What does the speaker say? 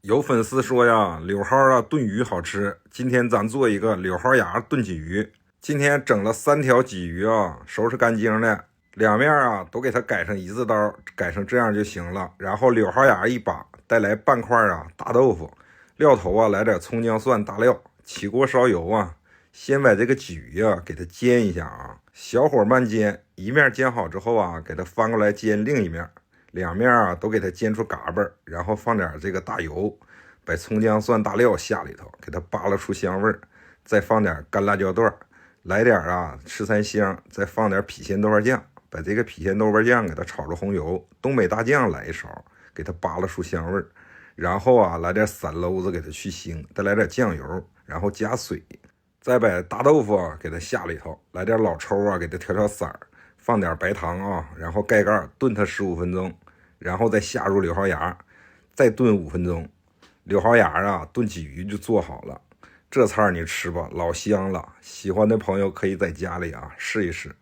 有粉丝说呀，柳蒿啊炖鱼好吃。今天咱做一个柳蒿芽炖鲫鱼。今天整了3条鲫鱼啊，收拾干净的，两面啊都给它改成1字刀，改成这样就行了。然后柳蒿芽一把，带来半块啊大豆腐，料头啊来点葱姜蒜大料。起锅烧油啊，先把这个鲫鱼啊给它煎一下啊，小火慢煎，一面煎好之后啊，给它翻过来煎另一面。两面啊都给它煎出嘎巴，然后放点这个大油，把葱姜蒜大料下里头，给它扒拉出香味儿，再放点干辣椒段，来点啊吃三香，再放点郫县豆瓣酱，把这个郫县豆瓣酱给它炒着红油，东北大酱来一勺，给它扒拉出香味儿，然后啊来点散篓子给它去腥，再来点酱油，然后加水，再把大豆腐啊给它下里头，来点老抽啊给它调色儿，放点白糖啊，然后盖盖炖它15分钟。然后再下入柳蒿芽，再炖5分钟，柳蒿芽啊炖鲫鱼就做好了。这菜你吃吧，老香了。喜欢的朋友可以在家里啊试一试。